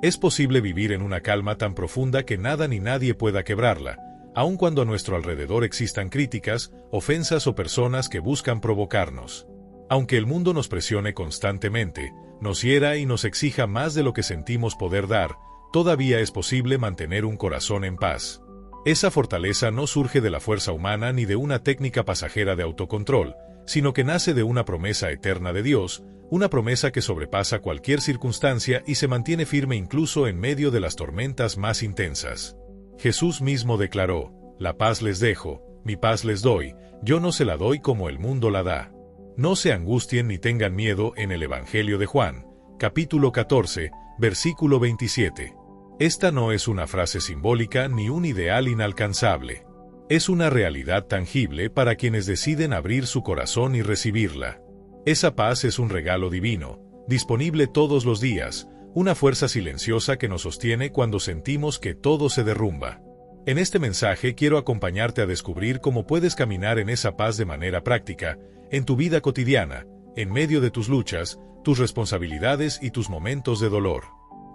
Es posible vivir en una calma tan profunda que nada ni nadie pueda quebrarla, aun cuando a nuestro alrededor existan críticas, ofensas o personas que buscan provocarnos. Aunque el mundo nos presione constantemente, nos hiera y nos exija más de lo que sentimos poder dar, todavía es posible mantener un corazón en paz. Esa fortaleza no surge de la fuerza humana ni de una técnica pasajera de autocontrol, sino que nace de una promesa eterna de Dios, una promesa que sobrepasa cualquier circunstancia y se mantiene firme incluso en medio de las tormentas más intensas. Jesús mismo declaró: «La paz les dejo, mi paz les doy, yo no se la doy como el mundo la da». No se angustien ni tengan miedo en el Evangelio de Juan, capítulo 14, versículo 27. Esta no es una frase simbólica ni un ideal inalcanzable. Es una realidad tangible para quienes deciden abrir su corazón y recibirla. Esa paz es un regalo divino, disponible todos los días, una fuerza silenciosa que nos sostiene cuando sentimos que todo se derrumba. En este mensaje quiero acompañarte a descubrir cómo puedes caminar en esa paz de manera práctica, en tu vida cotidiana, en medio de tus luchas, tus responsabilidades y tus momentos de dolor.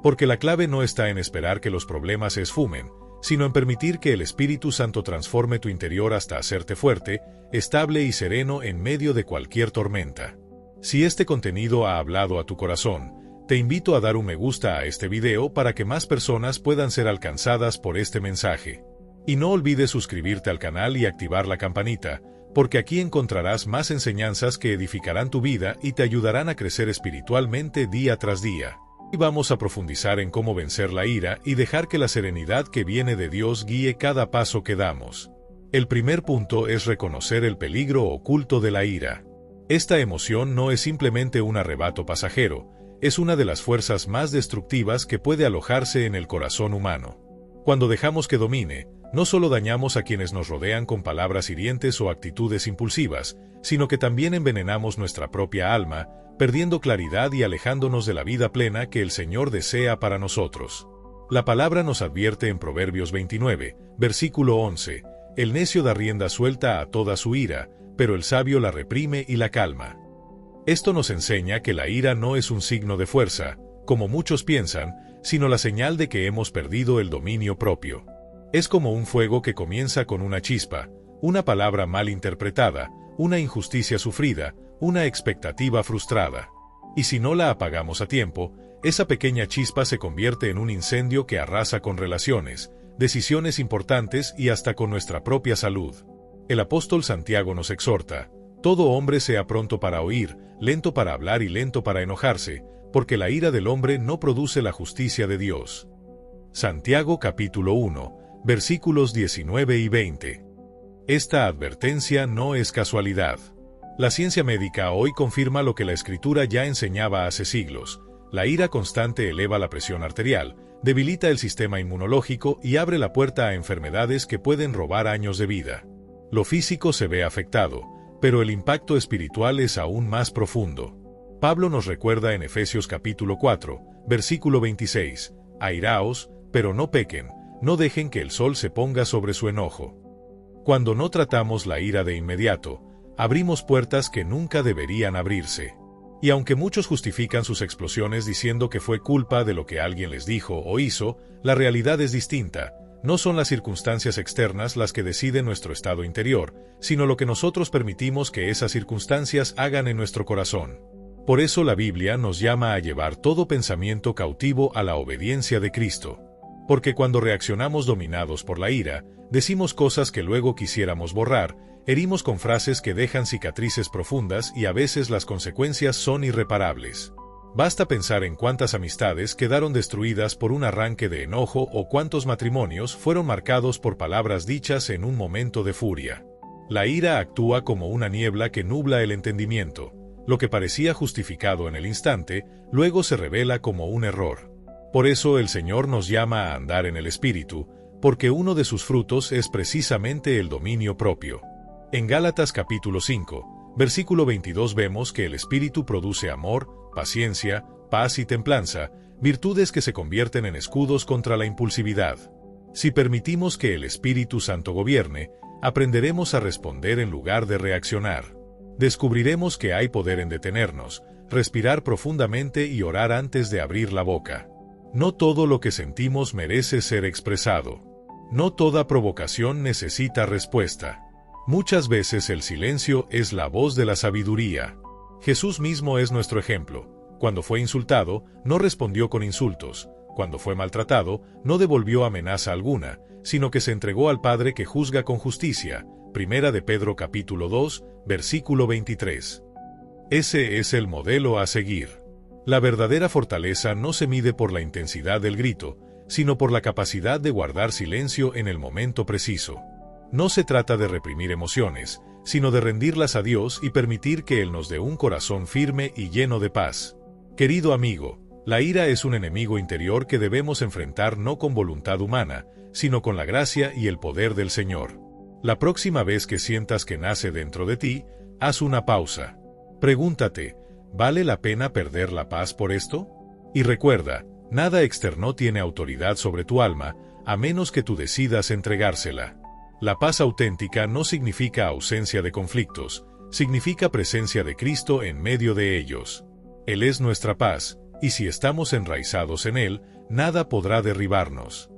Porque la clave no está en esperar que los problemas se esfumen, sino en permitir que el Espíritu Santo transforme tu interior hasta hacerte fuerte, estable y sereno en medio de cualquier tormenta. Si este contenido ha hablado a tu corazón, te invito a dar un me gusta a este video para que más personas puedan ser alcanzadas por este mensaje. Y no olvides suscribirte al canal y activar la campanita, porque aquí encontrarás más enseñanzas que edificarán tu vida y te ayudarán a crecer espiritualmente día tras día. Y vamos a profundizar en cómo vencer la ira y dejar que la serenidad que viene de Dios guíe cada paso que damos. El primer punto es reconocer el peligro oculto de la ira. Esta emoción no es simplemente un arrebato pasajero, es una de las fuerzas más destructivas que puede alojarse en el corazón humano. Cuando dejamos que domine, no solo dañamos a quienes nos rodean con palabras hirientes o actitudes impulsivas, sino que también envenenamos nuestra propia alma, perdiendo claridad y alejándonos de la vida plena que el Señor desea para nosotros. La palabra nos advierte en Proverbios 29, versículo 11, «El necio da rienda suelta a toda su ira, pero el sabio la reprime y la calma». Esto nos enseña que la ira no es un signo de fuerza, como muchos piensan, sino la señal de que hemos perdido el dominio propio. Es como un fuego que comienza con una chispa, una palabra mal interpretada, una injusticia sufrida, una expectativa frustrada. Y si no la apagamos a tiempo, esa pequeña chispa se convierte en un incendio que arrasa con relaciones, decisiones importantes y hasta con nuestra propia salud. El apóstol Santiago nos exhorta: «Todo hombre sea pronto para oír, lento para hablar y lento para enojarse, porque la ira del hombre no produce la justicia de Dios». Santiago capítulo 1, versículos 19 y 20. Esta advertencia no es casualidad. La ciencia médica hoy confirma lo que la Escritura ya enseñaba hace siglos. La ira constante eleva la presión arterial, debilita el sistema inmunológico y abre la puerta a enfermedades que pueden robar años de vida. Lo físico se ve afectado, pero el impacto espiritual es aún más profundo. Pablo nos recuerda en Efesios capítulo 4, versículo 26, «Airaos, pero no pequen, no dejen que el sol se ponga sobre su enojo». Cuando no tratamos la ira de inmediato, abrimos puertas que nunca deberían abrirse. Y aunque muchos justifican sus explosiones diciendo que fue culpa de lo que alguien les dijo o hizo, la realidad es distinta. No son las circunstancias externas las que deciden nuestro estado interior, sino lo que nosotros permitimos que esas circunstancias hagan en nuestro corazón. Por eso la Biblia nos llama a llevar todo pensamiento cautivo a la obediencia de Cristo. Porque cuando reaccionamos dominados por la ira, decimos cosas que luego quisiéramos borrar, herimos con frases que dejan cicatrices profundas y a veces las consecuencias son irreparables. Basta pensar en cuántas amistades quedaron destruidas por un arranque de enojo o cuántos matrimonios fueron marcados por palabras dichas en un momento de furia. La ira actúa como una niebla que nubla el entendimiento. Lo que parecía justificado en el instante, luego se revela como un error. Por eso el Señor nos llama a andar en el Espíritu, porque uno de sus frutos es precisamente el dominio propio. En Gálatas capítulo 5, versículo 22 vemos que el Espíritu produce amor, paciencia, paz y templanza, virtudes que se convierten en escudos contra la impulsividad. Si permitimos que el Espíritu Santo gobierne, aprenderemos a responder en lugar de reaccionar. Descubriremos que hay poder en detenernos, respirar profundamente y orar antes de abrir la boca. No todo lo que sentimos merece ser expresado. No toda provocación necesita respuesta. Muchas veces el silencio es la voz de la sabiduría. Jesús mismo es nuestro ejemplo. Cuando fue insultado, no respondió con insultos. Cuando fue maltratado, no devolvió amenaza alguna, sino que se entregó al Padre que juzga con justicia. Primera de Pedro capítulo 2, versículo 23. Ese es el modelo a seguir. La verdadera fortaleza no se mide por la intensidad del grito, sino por la capacidad de guardar silencio en el momento preciso. No se trata de reprimir emociones, sino de rendirlas a Dios y permitir que Él nos dé un corazón firme y lleno de paz. Querido amigo, la ira es un enemigo interior que debemos enfrentar no con voluntad humana, sino con la gracia y el poder del Señor. La próxima vez que sientas que nace dentro de ti, haz una pausa. Pregúntate, ¿vale la pena perder la paz por esto? Y recuerda, nada externo tiene autoridad sobre tu alma, a menos que tú decidas entregársela. La paz auténtica no significa ausencia de conflictos, significa presencia de Cristo en medio de ellos. Él es nuestra paz, y si estamos enraizados en Él, nada podrá derribarnos.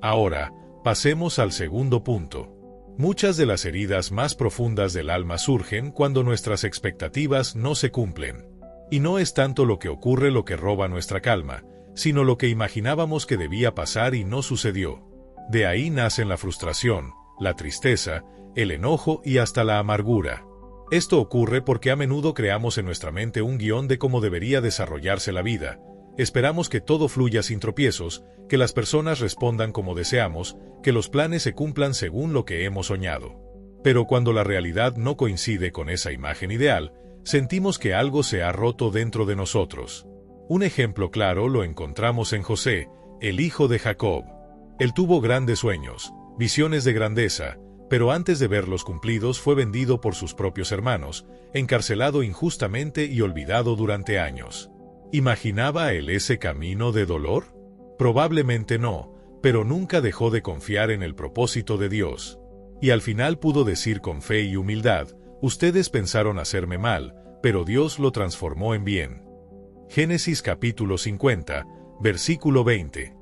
Ahora, pasemos al segundo punto. Muchas de las heridas más profundas del alma surgen cuando nuestras expectativas no se cumplen. Y no es tanto lo que ocurre lo que roba nuestra calma, sino lo que imaginábamos que debía pasar y no sucedió. De ahí nacen la frustración, la tristeza, el enojo y hasta la amargura. Esto ocurre porque a menudo creamos en nuestra mente un guión de cómo debería desarrollarse la vida. Esperamos que todo fluya sin tropiezos, que las personas respondan como deseamos, que los planes se cumplan según lo que hemos soñado. Pero cuando la realidad no coincide con esa imagen ideal, sentimos que algo se ha roto dentro de nosotros. Un ejemplo claro lo encontramos en José, el hijo de Jacob. Él tuvo grandes sueños, visiones de grandeza, pero antes de verlos cumplidos fue vendido por sus propios hermanos, encarcelado injustamente y olvidado durante años. ¿Imaginaba él ese camino de dolor? Probablemente no, pero nunca dejó de confiar en el propósito de Dios. Y al final pudo decir con fe y humildad, ustedes pensaron hacerme mal, pero Dios lo transformó en bien. Génesis capítulo 50, versículo 20.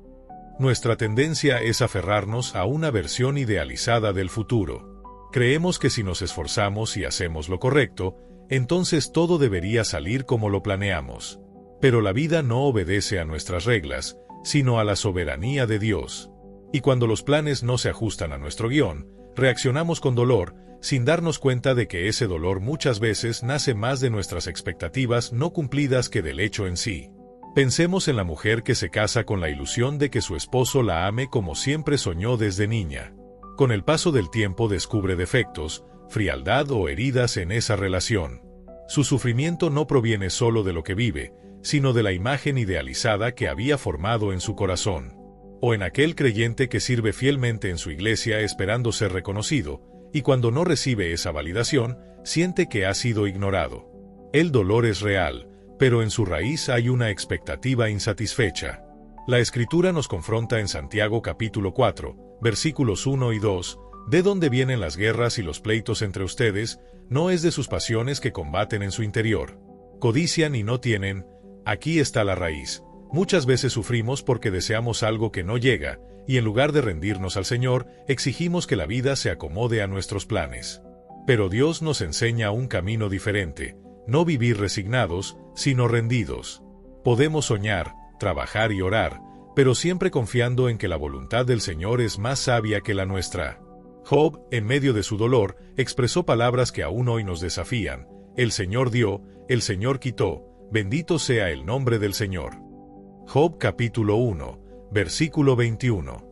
Nuestra tendencia es aferrarnos a una versión idealizada del futuro. Creemos que si nos esforzamos y hacemos lo correcto, entonces todo debería salir como lo planeamos. Pero la vida no obedece a nuestras reglas, sino a la soberanía de Dios. Y cuando los planes no se ajustan a nuestro guión, reaccionamos con dolor, sin darnos cuenta de que ese dolor muchas veces nace más de nuestras expectativas no cumplidas que del hecho en sí. Pensemos en la mujer que se casa con la ilusión de que su esposo la ame como siempre soñó desde niña. Con el paso del tiempo descubre defectos, frialdad o heridas en esa relación. Su sufrimiento no proviene solo de lo que vive, sino de la imagen idealizada que había formado en su corazón. O en aquel creyente que sirve fielmente en su iglesia esperando ser reconocido, y cuando no recibe esa validación, siente que ha sido ignorado. El dolor es real, pero en su raíz hay una expectativa insatisfecha. La Escritura nos confronta en Santiago capítulo 4, versículos 1 y 2, ¿de dónde vienen las guerras y los pleitos entre ustedes? No es de sus pasiones que combaten en su interior. Codician y no tienen. Aquí está la raíz. Muchas veces sufrimos porque deseamos algo que no llega, y en lugar de rendirnos al Señor, exigimos que la vida se acomode a nuestros planes. Pero Dios nos enseña un camino diferente, no vivir resignados, sino rendidos. Podemos soñar, trabajar y orar, pero siempre confiando en que la voluntad del Señor es más sabia que la nuestra. Job, en medio de su dolor, expresó palabras que aún hoy nos desafían. El Señor dio, el Señor quitó, bendito sea el nombre del Señor. Job capítulo 1, versículo 21.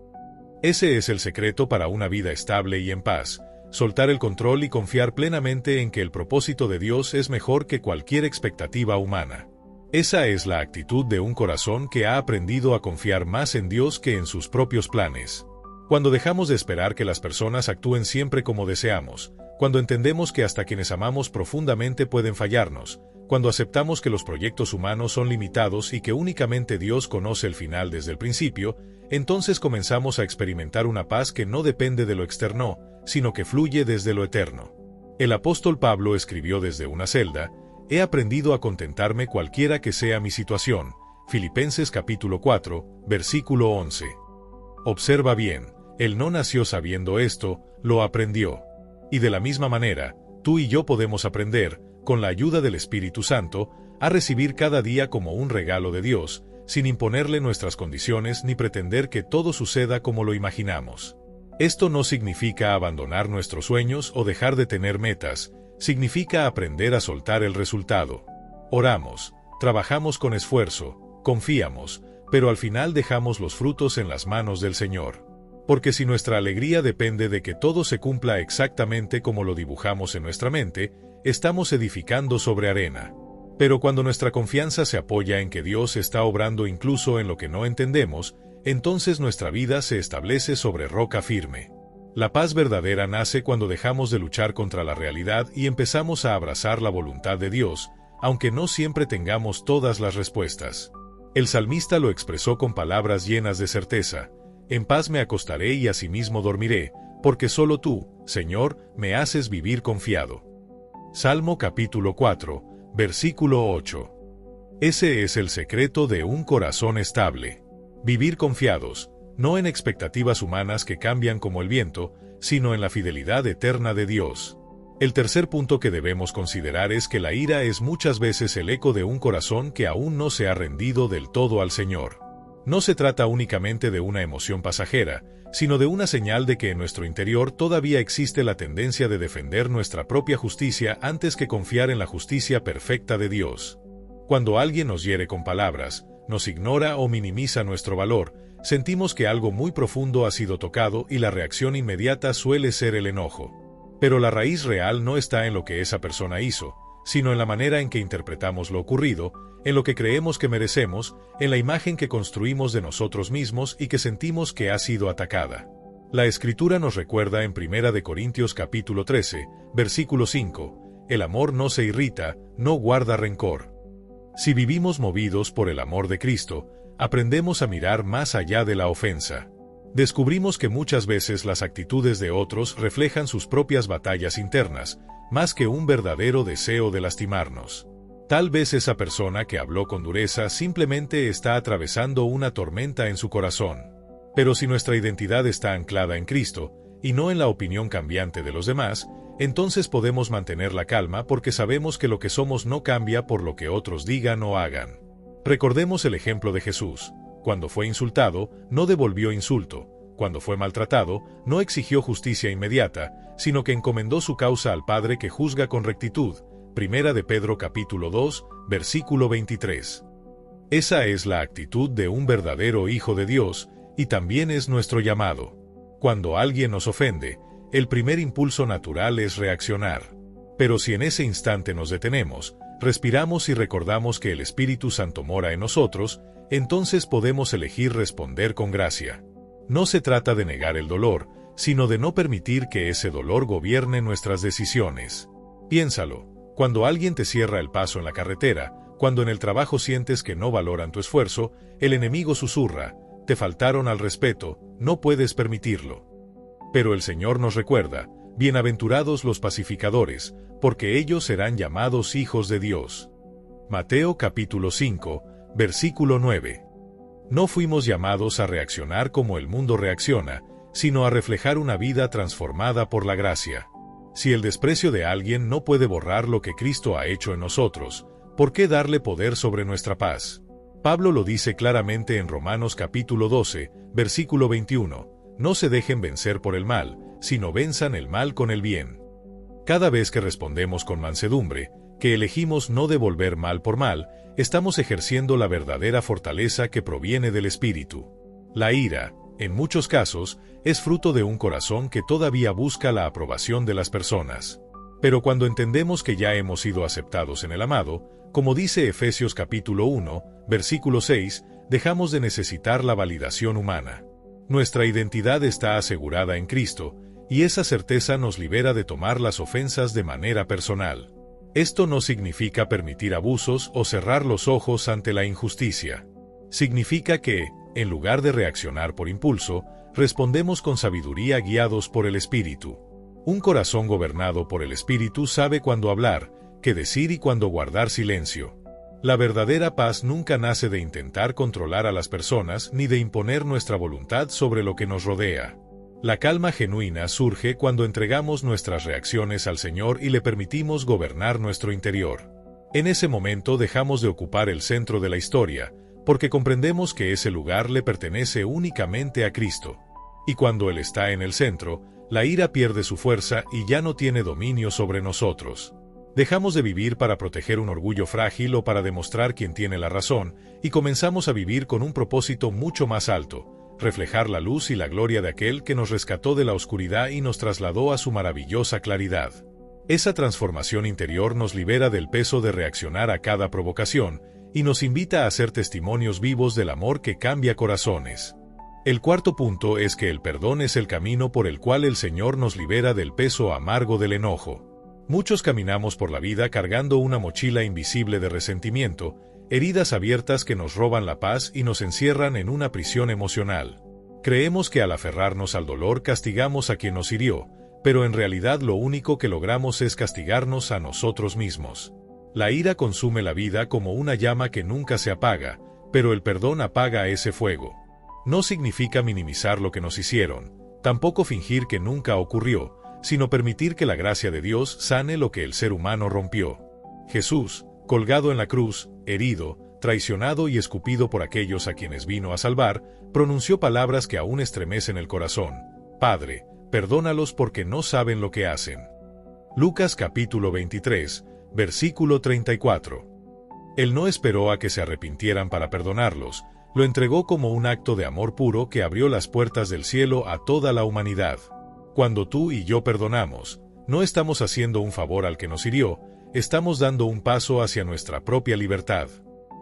Ese es el secreto para una vida estable y en paz, soltar el control y confiar plenamente en que el propósito de Dios es mejor que cualquier expectativa humana. Esa es la actitud de un corazón que ha aprendido a confiar más en Dios que en sus propios planes. Cuando dejamos de esperar que las personas actúen siempre como deseamos, cuando entendemos que hasta quienes amamos profundamente pueden fallarnos, cuando aceptamos que los proyectos humanos son limitados y que únicamente Dios conoce el final desde el principio, entonces comenzamos a experimentar una paz que no depende de lo externo, sino que fluye desde lo eterno. El apóstol Pablo escribió desde una celda, «He aprendido a contentarme cualquiera que sea mi situación, Filipenses capítulo 4, versículo 11. Observa bien, él no nació sabiendo esto, lo aprendió. Y de la misma manera, tú y yo podemos aprender, con la ayuda del Espíritu Santo, a recibir cada día como un regalo de Dios, sin imponerle nuestras condiciones ni pretender que todo suceda como lo imaginamos. Esto no significa abandonar nuestros sueños o dejar de tener metas, significa aprender a soltar el resultado. Oramos, trabajamos con esfuerzo, confiamos, pero al final dejamos los frutos en las manos del Señor. Porque si nuestra alegría depende de que todo se cumpla exactamente como lo dibujamos en nuestra mente, estamos edificando sobre arena. Pero cuando nuestra confianza se apoya en que Dios está obrando incluso en lo que no entendemos, entonces nuestra vida se establece sobre roca firme. La paz verdadera nace cuando dejamos de luchar contra la realidad y empezamos a abrazar la voluntad de Dios, aunque no siempre tengamos todas las respuestas. El salmista lo expresó con palabras llenas de certeza: en paz me acostaré y asimismo dormiré, porque solo tú, Señor, me haces vivir confiado. Salmo capítulo 4, versículo 8. Ese es el secreto de un corazón estable. Vivir confiados, no en expectativas humanas que cambian como el viento, sino en la fidelidad eterna de Dios. El tercer punto que debemos considerar es que la ira es muchas veces el eco de un corazón que aún no se ha rendido del todo al Señor. No se trata únicamente de una emoción pasajera, sino de una señal de que en nuestro interior todavía existe la tendencia de defender nuestra propia justicia antes que confiar en la justicia perfecta de Dios. Cuando alguien nos hiere con palabras, nos ignora o minimiza nuestro valor, sentimos que algo muy profundo ha sido tocado y la reacción inmediata suele ser el enojo. Pero la raíz real no está en lo que esa persona hizo, sino en la manera en que interpretamos lo ocurrido, en lo que creemos que merecemos, en la imagen que construimos de nosotros mismos y que sentimos que ha sido atacada. La Escritura nos recuerda en 1 Corintios capítulo 13, versículo 5, el amor no se irrita, no guarda rencor. Si vivimos movidos por el amor de Cristo, aprendemos a mirar más allá de la ofensa. Descubrimos que muchas veces las actitudes de otros reflejan sus propias batallas internas, más que un verdadero deseo de lastimarnos. Tal vez esa persona que habló con dureza simplemente está atravesando una tormenta en su corazón. Pero si nuestra identidad está anclada en Cristo, y no en la opinión cambiante de los demás, entonces podemos mantener la calma porque sabemos que lo que somos no cambia por lo que otros digan o hagan. Recordemos el ejemplo de Jesús. Cuando fue insultado, no devolvió insulto. Cuando fue maltratado, no exigió justicia inmediata, sino que encomendó su causa al Padre que juzga con rectitud. 1 de Pedro capítulo 2, versículo 23. Esa es la actitud de un verdadero hijo de Dios, y también es nuestro llamado. Cuando alguien nos ofende, el primer impulso natural es reaccionar. Pero si en ese instante nos detenemos, respiramos y recordamos que el Espíritu Santo mora en nosotros, entonces podemos elegir responder con gracia. No se trata de negar el dolor, sino de no permitir que ese dolor gobierne nuestras decisiones. Piénsalo, cuando alguien te cierra el paso en la carretera, cuando en el trabajo sientes que no valoran tu esfuerzo, el enemigo susurra: te faltaron al respeto, no puedes permitirlo. Pero el Señor nos recuerda: bienaventurados los pacificadores, porque ellos serán llamados hijos de Dios. Mateo capítulo 5, versículo 9. No fuimos llamados a reaccionar como el mundo reacciona, sino a reflejar una vida transformada por la gracia. Si el desprecio de alguien no puede borrar lo que Cristo ha hecho en nosotros, ¿por qué darle poder sobre nuestra paz? Pablo lo dice claramente en Romanos capítulo 12, versículo 21, no se dejen vencer por el mal, sino venzan el mal con el bien. Cada vez que respondemos con mansedumbre, que elegimos no devolver mal por mal, estamos ejerciendo la verdadera fortaleza que proviene del Espíritu. La ira, en muchos casos, es fruto de un corazón que todavía busca la aprobación de las personas. Pero cuando entendemos que ya hemos sido aceptados en el amado, como dice Efesios capítulo 1, versículo 6, dejamos de necesitar la validación humana. Nuestra identidad está asegurada en Cristo, y esa certeza nos libera de tomar las ofensas de manera personal. Esto no significa permitir abusos o cerrar los ojos ante la injusticia. Significa que, en lugar de reaccionar por impulso, respondemos con sabiduría guiados por el Espíritu. Un corazón gobernado por el Espíritu sabe cuándo hablar, qué decir y cuándo guardar silencio. La verdadera paz nunca nace de intentar controlar a las personas ni de imponer nuestra voluntad sobre lo que nos rodea. La calma genuina surge cuando entregamos nuestras reacciones al Señor y le permitimos gobernar nuestro interior. En ese momento dejamos de ocupar el centro de la historia, porque comprendemos que ese lugar le pertenece únicamente a Cristo. Y cuando Él está en el centro, la ira pierde su fuerza y ya no tiene dominio sobre nosotros. Dejamos de vivir para proteger un orgullo frágil o para demostrar quién tiene la razón, y comenzamos a vivir con un propósito mucho más alto: reflejar la luz y la gloria de aquel que nos rescató de la oscuridad y nos trasladó a su maravillosa claridad. Esa transformación interior nos libera del peso de reaccionar a cada provocación, y nos invita a ser testimonios vivos del amor que cambia corazones. El cuarto punto es que el perdón es el camino por el cual el Señor nos libera del peso amargo del enojo. Muchos caminamos por la vida cargando una mochila invisible de resentimiento, heridas abiertas que nos roban la paz y nos encierran en una prisión emocional. Creemos que al aferrarnos al dolor castigamos a quien nos hirió, pero en realidad lo único que logramos es castigarnos a nosotros mismos. La ira consume la vida como una llama que nunca se apaga, pero el perdón apaga ese fuego. No significa minimizar lo que nos hicieron, tampoco fingir que nunca ocurrió, sino permitir que la gracia de Dios sane lo que el ser humano rompió. Jesús, colgado en la cruz, herido, traicionado y escupido por aquellos a quienes vino a salvar, pronunció palabras que aún estremecen el corazón: Padre, perdónalos porque no saben lo que hacen. Lucas capítulo 23, versículo 34. Él no esperó a que se arrepintieran para perdonarlos, lo entregó como un acto de amor puro que abrió las puertas del cielo a toda la humanidad. Cuando tú y yo perdonamos, no estamos haciendo un favor al que nos hirió, estamos dando un paso hacia nuestra propia libertad.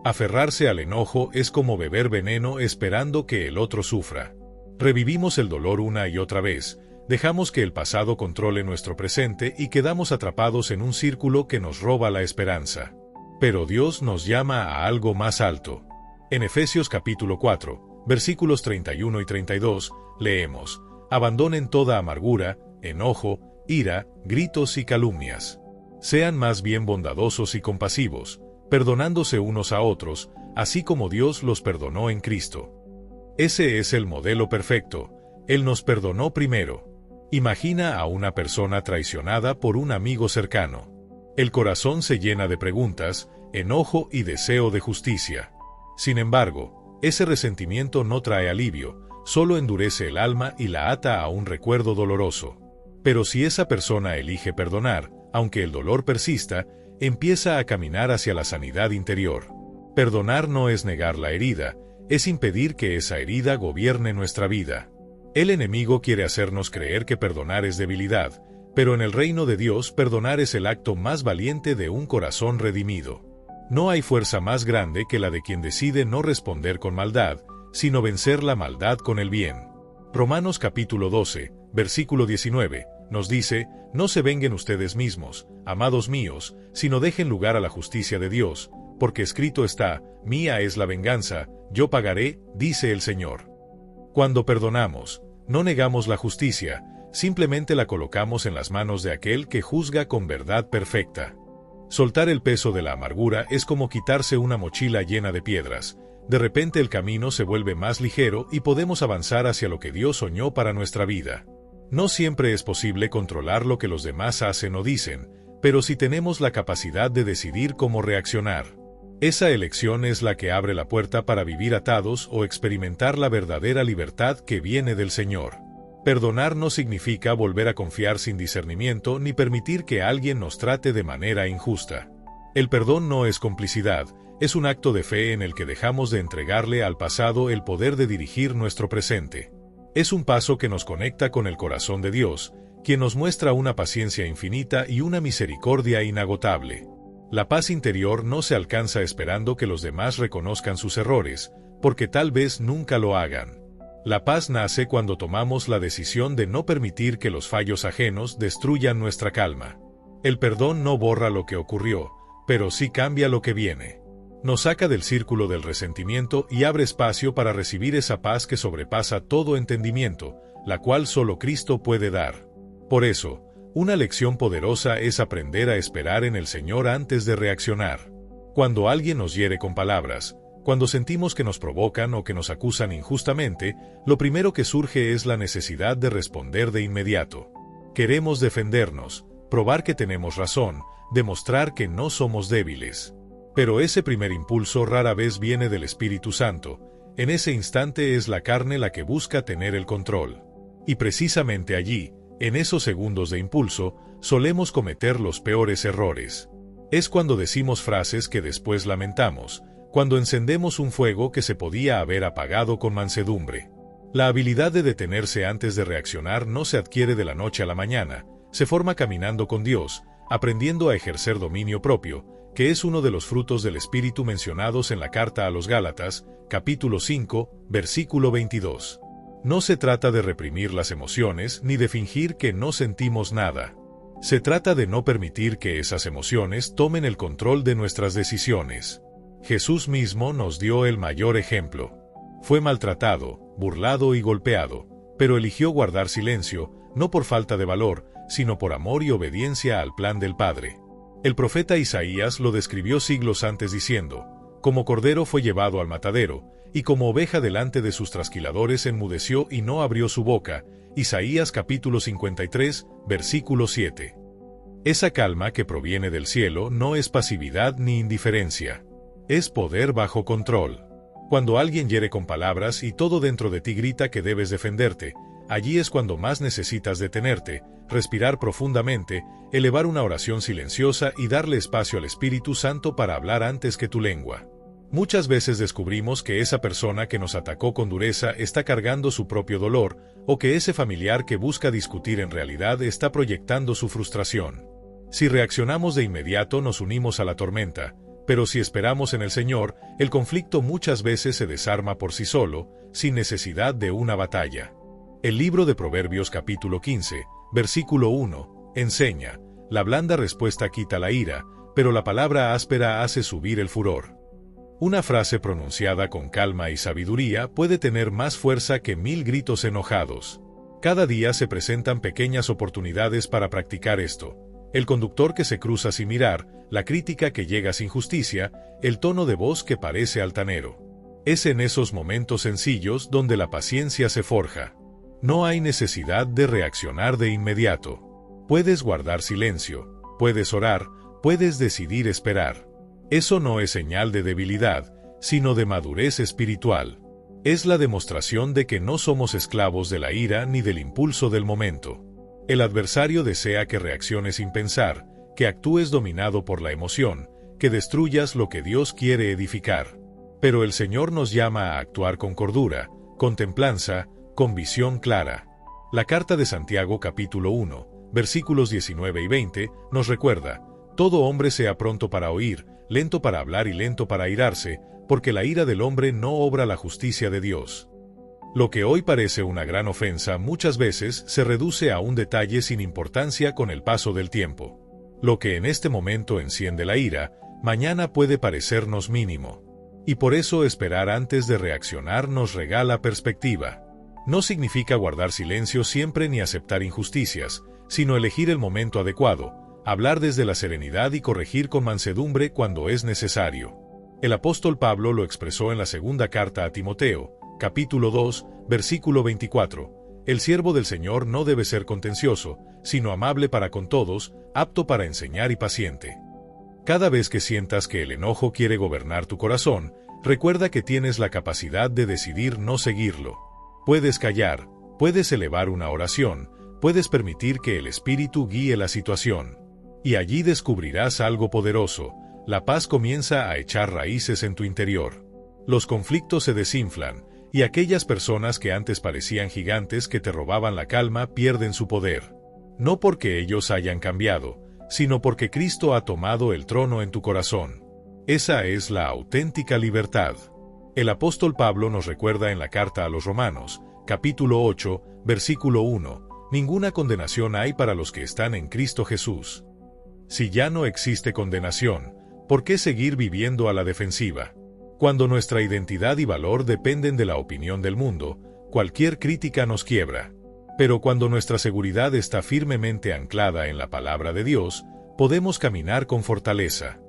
Aferrarse al enojo es como beber veneno esperando que el otro sufra. Revivimos el dolor una y otra vez, dejamos que el pasado controle nuestro presente y quedamos atrapados en un círculo que nos roba la esperanza. Pero Dios nos llama a algo más alto. En Efesios capítulo 4, versículos 31 y 32, leemos: Abandonen toda amargura, enojo, ira, gritos y calumnias. Sean más bien bondadosos y compasivos, perdonándose unos a otros, así como Dios los perdonó en Cristo. Ese es el modelo perfecto. Él nos perdonó primero. Imagina a una persona traicionada por un amigo cercano. El corazón se llena de preguntas, enojo y deseo de justicia. Sin embargo, ese resentimiento no trae alivio, solo endurece el alma y la ata a un recuerdo doloroso. Pero si esa persona elige perdonar, aunque el dolor persista, empieza a caminar hacia la sanidad interior. Perdonar no es negar la herida, es impedir que esa herida gobierne nuestra vida. El enemigo quiere hacernos creer que perdonar es debilidad, pero en el reino de Dios perdonar es el acto más valiente de un corazón redimido. No hay fuerza más grande que la de quien decide no responder con maldad, sino vencer la maldad con el bien. Romanos capítulo 12, versículo 19, nos dice: No se venguen ustedes mismos, amados míos, sino dejen lugar a la justicia de Dios, porque escrito está: Mía es la venganza, yo pagaré, dice el Señor. Cuando perdonamos, no negamos la justicia, simplemente la colocamos en las manos de aquel que juzga con verdad perfecta. Soltar el peso de la amargura es como quitarse una mochila llena de piedras. De repente el camino se vuelve más ligero y podemos avanzar hacia lo que Dios soñó para nuestra vida. No siempre es posible controlar lo que los demás hacen o dicen, pero sí tenemos la capacidad de decidir cómo reaccionar. Esa elección es la que abre la puerta para vivir atados o experimentar la verdadera libertad que viene del Señor. Perdonar no significa volver a confiar sin discernimiento ni permitir que alguien nos trate de manera injusta. El perdón no es complicidad, es un acto de fe en el que dejamos de entregarle al pasado el poder de dirigir nuestro presente. Es un paso que nos conecta con el corazón de Dios, quien nos muestra una paciencia infinita y una misericordia inagotable. La paz interior no se alcanza esperando que los demás reconozcan sus errores, porque tal vez nunca lo hagan. La paz nace cuando tomamos la decisión de no permitir que los fallos ajenos destruyan nuestra calma. El perdón no borra lo que ocurrió, pero sí cambia lo que viene. Nos saca del círculo del resentimiento y abre espacio para recibir esa paz que sobrepasa todo entendimiento, la cual solo Cristo puede dar. Por eso, una lección poderosa es aprender a esperar en el Señor antes de reaccionar. Cuando alguien nos hiere con palabras, cuando sentimos que nos provocan o que nos acusan injustamente, lo primero que surge es la necesidad de responder de inmediato. Queremos defendernos, probar que tenemos razón, demostrar que no somos débiles. Pero ese primer impulso rara vez viene del Espíritu Santo. En ese instante es la carne la que busca tener el control. Y precisamente allí, en esos segundos de impulso, solemos cometer los peores errores. Es cuando decimos frases que después lamentamos, cuando encendemos un fuego que se podía haber apagado con mansedumbre. La habilidad de detenerse antes de reaccionar no se adquiere de la noche a la mañana, se forma caminando con Dios, aprendiendo a ejercer dominio propio, que es uno de los frutos del Espíritu mencionados en la carta a los Gálatas, capítulo 5, versículo 22. No se trata de reprimir las emociones ni de fingir que no sentimos nada. Se trata de no permitir que esas emociones tomen el control de nuestras decisiones. Jesús mismo nos dio el mayor ejemplo. Fue maltratado, burlado y golpeado, pero eligió guardar silencio, no por falta de valor, sino por amor y obediencia al plan del Padre. El profeta Isaías lo describió siglos antes diciendo: como cordero fue llevado al matadero, y como oveja delante de sus trasquiladores enmudeció y no abrió su boca. Isaías capítulo 53, versículo 7. Esa calma que proviene del cielo no es pasividad ni indiferencia. Es poder bajo control. Cuando alguien hiere con palabras y todo dentro de ti grita que debes defenderte, allí es cuando más necesitas detenerte, respirar profundamente, elevar una oración silenciosa y darle espacio al Espíritu Santo para hablar antes que tu lengua. Muchas veces descubrimos que esa persona que nos atacó con dureza está cargando su propio dolor, o que ese familiar que busca discutir en realidad está proyectando su frustración. Si reaccionamos de inmediato nos unimos a la tormenta, pero si esperamos en el Señor, el conflicto muchas veces se desarma por sí solo, sin necesidad de una batalla. El libro de Proverbios capítulo 15, versículo 1, enseña: la blanda respuesta quita la ira, pero la palabra áspera hace subir el furor. Una frase pronunciada con calma y sabiduría puede tener más fuerza que 1000 gritos enojados. Cada día se presentan pequeñas oportunidades para practicar esto. El conductor que se cruza sin mirar, la crítica que llega sin justicia, el tono de voz que parece altanero. Es en esos momentos sencillos donde la paciencia se forja. No hay necesidad de reaccionar de inmediato. Puedes guardar silencio, puedes orar, puedes decidir esperar. Eso no es señal de debilidad, sino de madurez espiritual. Es la demostración de que no somos esclavos de la ira ni del impulso del momento. El adversario desea que reacciones sin pensar, que actúes dominado por la emoción, que destruyas lo que Dios quiere edificar. Pero el Señor nos llama a actuar con cordura, con templanza, con visión clara. La carta de Santiago capítulo 1, versículos 19 y 20, nos recuerda: todo hombre sea pronto para oír, lento para hablar y lento para airarse, porque la ira del hombre no obra la justicia de Dios. Lo que hoy parece una gran ofensa muchas veces se reduce a un detalle sin importancia con el paso del tiempo. Lo que en este momento enciende la ira, mañana puede parecernos mínimo. Y por eso esperar antes de reaccionar nos regala perspectiva. No significa guardar silencio siempre ni aceptar injusticias, sino elegir el momento adecuado, hablar desde la serenidad y corregir con mansedumbre cuando es necesario. El apóstol Pablo lo expresó en la segunda carta a Timoteo, capítulo 2, versículo 24. El siervo del Señor no debe ser contencioso, sino amable para con todos, apto para enseñar y paciente. Cada vez que sientas que el enojo quiere gobernar tu corazón, recuerda que tienes la capacidad de decidir no seguirlo. Puedes callar, puedes elevar una oración, puedes permitir que el Espíritu guíe la situación. Y allí descubrirás algo poderoso: la paz comienza a echar raíces en tu interior. Los conflictos se desinflan, y aquellas personas que antes parecían gigantes que te robaban la calma pierden su poder. No porque ellos hayan cambiado, sino porque Cristo ha tomado el trono en tu corazón. Esa es la auténtica libertad. El apóstol Pablo nos recuerda en la carta a los Romanos, capítulo 8, versículo 1, ninguna condenación hay para los que están en Cristo Jesús. Si ya no existe condenación, ¿por qué seguir viviendo a la defensiva? Cuando nuestra identidad y valor dependen de la opinión del mundo, cualquier crítica nos quiebra. Pero cuando nuestra seguridad está firmemente anclada en la palabra de Dios, podemos caminar con fortaleza.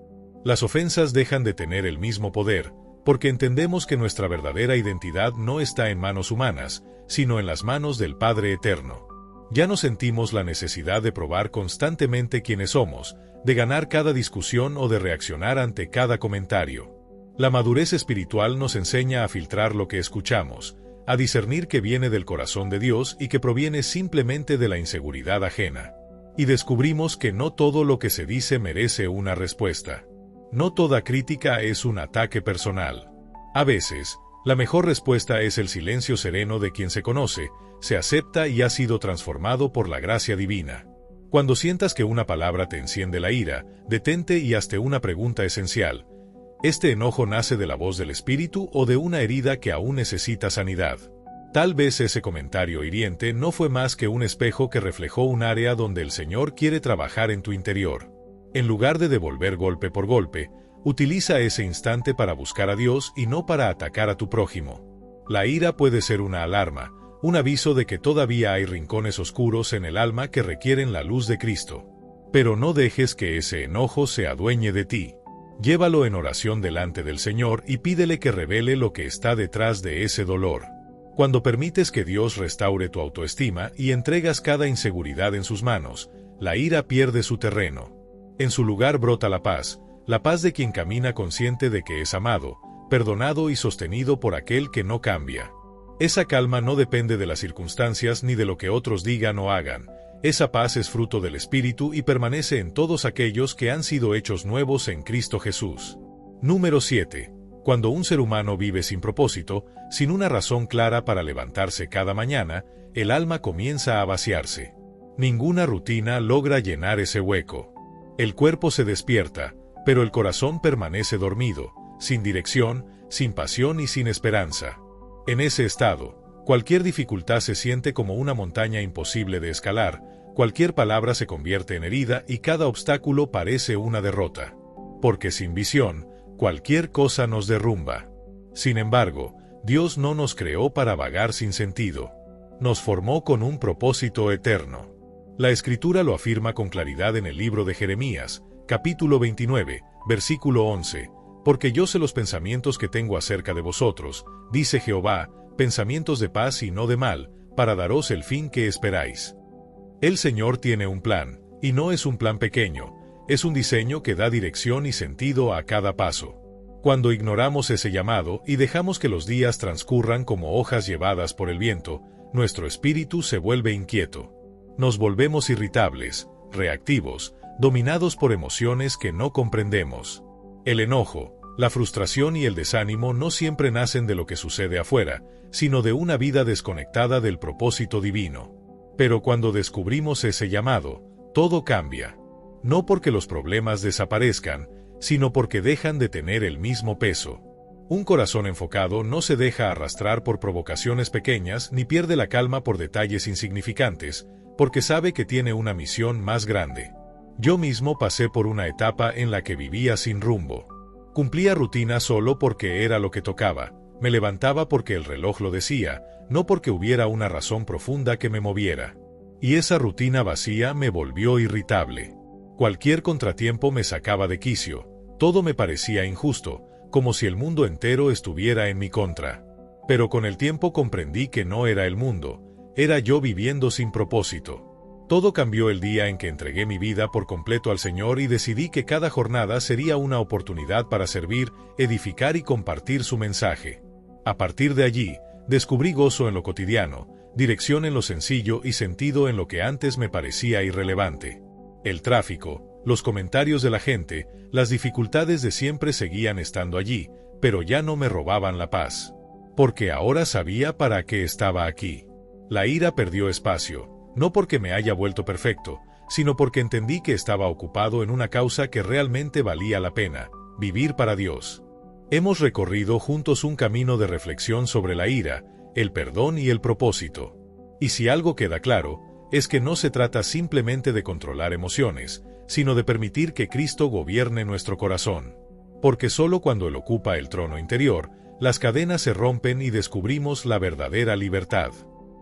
Las ofensas dejan de tener el mismo poder, porque entendemos que nuestra verdadera identidad no está en manos humanas, sino en las manos del Padre Eterno. Ya no sentimos la necesidad de probar constantemente quiénes somos, de ganar cada discusión o de reaccionar ante cada comentario. La madurez espiritual nos enseña a filtrar lo que escuchamos, a discernir que viene del corazón de Dios y que proviene simplemente de la inseguridad ajena. Y descubrimos que no todo lo que se dice merece una respuesta. No toda crítica es un ataque personal. A veces, la mejor respuesta es el silencio sereno de quien se conoce, se acepta y ha sido transformado por la gracia divina. Cuando sientas que una palabra te enciende la ira, detente y hazte una pregunta esencial. ¿Este enojo nace de la voz del Espíritu o de una herida que aún necesita sanidad? Tal vez ese comentario hiriente no fue más que un espejo que reflejó un área donde el Señor quiere trabajar en tu interior. En lugar de devolver golpe por golpe, utiliza ese instante para buscar a Dios y no para atacar a tu prójimo. La ira puede ser una alarma, un aviso de que todavía hay rincones oscuros en el alma que requieren la luz de Cristo. Pero no dejes que ese enojo se adueñe de ti. Llévalo en oración delante del Señor y pídele que revele lo que está detrás de ese dolor. Cuando permites que Dios restaure tu autoestima y entregas cada inseguridad en sus manos, la ira pierde su terreno. En su lugar brota la paz de quien camina consciente de que es amado, perdonado y sostenido por aquel que no cambia. Esa calma no depende de las circunstancias ni de lo que otros digan o hagan. Esa paz es fruto del Espíritu y permanece en todos aquellos que han sido hechos nuevos en Cristo Jesús. Número 7. Cuando un ser humano vive sin propósito, sin una razón clara para levantarse cada mañana, el alma comienza a vaciarse. Ninguna rutina logra llenar ese hueco. El cuerpo se despierta, pero el corazón permanece dormido, sin dirección, sin pasión y sin esperanza. En ese estado, cualquier dificultad se siente como una montaña imposible de escalar, cualquier palabra se convierte en herida y cada obstáculo parece una derrota. Porque sin visión, cualquier cosa nos derrumba. Sin embargo, Dios no nos creó para vagar sin sentido. Nos formó con un propósito eterno. La Escritura lo afirma con claridad en el libro de Jeremías, capítulo 29, versículo 11. Porque yo sé los pensamientos que tengo acerca de vosotros, dice Jehová, pensamientos de paz y no de mal, para daros el fin que esperáis. El Señor tiene un plan, y no es un plan pequeño, es un diseño que da dirección y sentido a cada paso. Cuando ignoramos ese llamado y dejamos que los días transcurran como hojas llevadas por el viento, nuestro espíritu se vuelve inquieto. Nos volvemos irritables, reactivos, dominados por emociones que no comprendemos. El enojo, la frustración y el desánimo no siempre nacen de lo que sucede afuera, sino de una vida desconectada del propósito divino. Pero cuando descubrimos ese llamado, todo cambia. No porque los problemas desaparezcan, sino porque dejan de tener el mismo peso. Un corazón enfocado no se deja arrastrar por provocaciones pequeñas ni pierde la calma por detalles insignificantes, porque sabe que tiene una misión más grande. Yo mismo pasé por una etapa en la que vivía sin rumbo. Cumplía rutina solo porque era lo que tocaba, me levantaba porque el reloj lo decía, no porque hubiera una razón profunda que me moviera. Y esa rutina vacía me volvió irritable. Cualquier contratiempo me sacaba de quicio, todo me parecía injusto, como si el mundo entero estuviera en mi contra. Pero con el tiempo comprendí que no era el mundo, era yo viviendo sin propósito. Todo cambió el día en que entregué mi vida por completo al Señor y decidí que cada jornada sería una oportunidad para servir, edificar y compartir su mensaje. A partir de allí, descubrí gozo en lo cotidiano, dirección en lo sencillo y sentido en lo que antes me parecía irrelevante. El tráfico, los comentarios de la gente, las dificultades de siempre seguían estando allí, pero ya no me robaban la paz. Porque ahora sabía para qué estaba aquí. La ira perdió espacio. No porque me haya vuelto perfecto, sino porque entendí que estaba ocupado en una causa que realmente valía la pena, vivir para Dios. Hemos recorrido juntos un camino de reflexión sobre la ira, el perdón y el propósito. Y si algo queda claro, es que no se trata simplemente de controlar emociones, sino de permitir que Cristo gobierne nuestro corazón. Porque solo cuando Él ocupa el trono interior, las cadenas se rompen y descubrimos la verdadera libertad.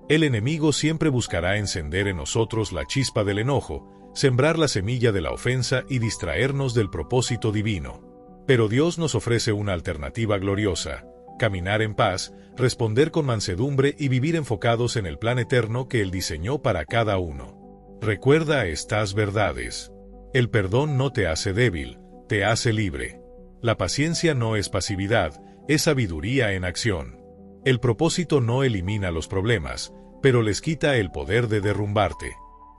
El enemigo siempre buscará encender en nosotros la chispa del enojo, sembrar la semilla de la ofensa y distraernos del propósito divino. Pero Dios nos ofrece una alternativa gloriosa: caminar en paz, responder con mansedumbre y vivir enfocados en el plan eterno que Él diseñó para cada uno. Recuerda estas verdades. El perdón no te hace débil, te hace libre. La paciencia no es pasividad, es sabiduría en acción. El propósito no elimina los problemas, pero les quita el poder de derrumbarte.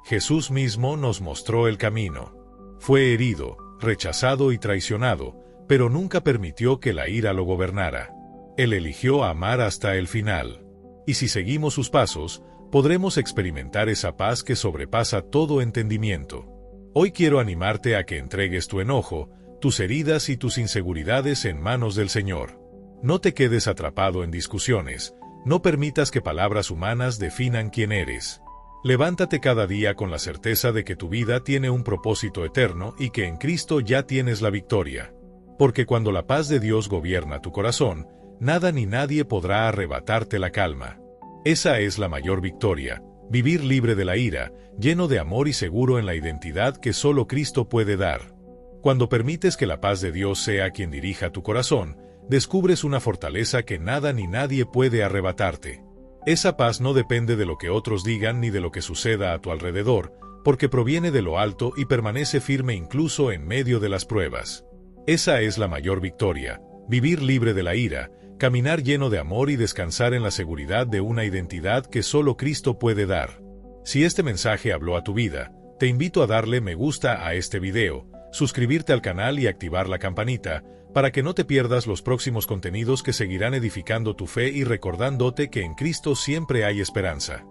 Jesús mismo nos mostró el camino. Fue herido, rechazado y traicionado, pero nunca permitió que la ira lo gobernara. Él eligió amar hasta el final. Y si seguimos sus pasos, podremos experimentar esa paz que sobrepasa todo entendimiento. Hoy quiero animarte a que entregues tu enojo, tus heridas y tus inseguridades en manos del Señor. No te quedes atrapado en discusiones, no permitas que palabras humanas definan quién eres. Levántate cada día con la certeza de que tu vida tiene un propósito eterno y que en Cristo ya tienes la victoria. Porque cuando la paz de Dios gobierna tu corazón, nada ni nadie podrá arrebatarte la calma. Esa es la mayor victoria: vivir libre de la ira, lleno de amor y seguro en la identidad que solo Cristo puede dar. Cuando permites que la paz de Dios sea quien dirija tu corazón, descubres una fortaleza que nada ni nadie puede arrebatarte. Esa paz no depende de lo que otros digan ni de lo que suceda a tu alrededor, porque proviene de lo alto y permanece firme incluso en medio de las pruebas. Esa es la mayor victoria: vivir libre de la ira, caminar lleno de amor y descansar en la seguridad de una identidad que solo Cristo puede dar. Si este mensaje habló a tu vida, te invito a darle me gusta a este video, suscribirte al canal y activar la campanita, para que no te pierdas los próximos contenidos que seguirán edificando tu fe y recordándote que en Cristo siempre hay esperanza.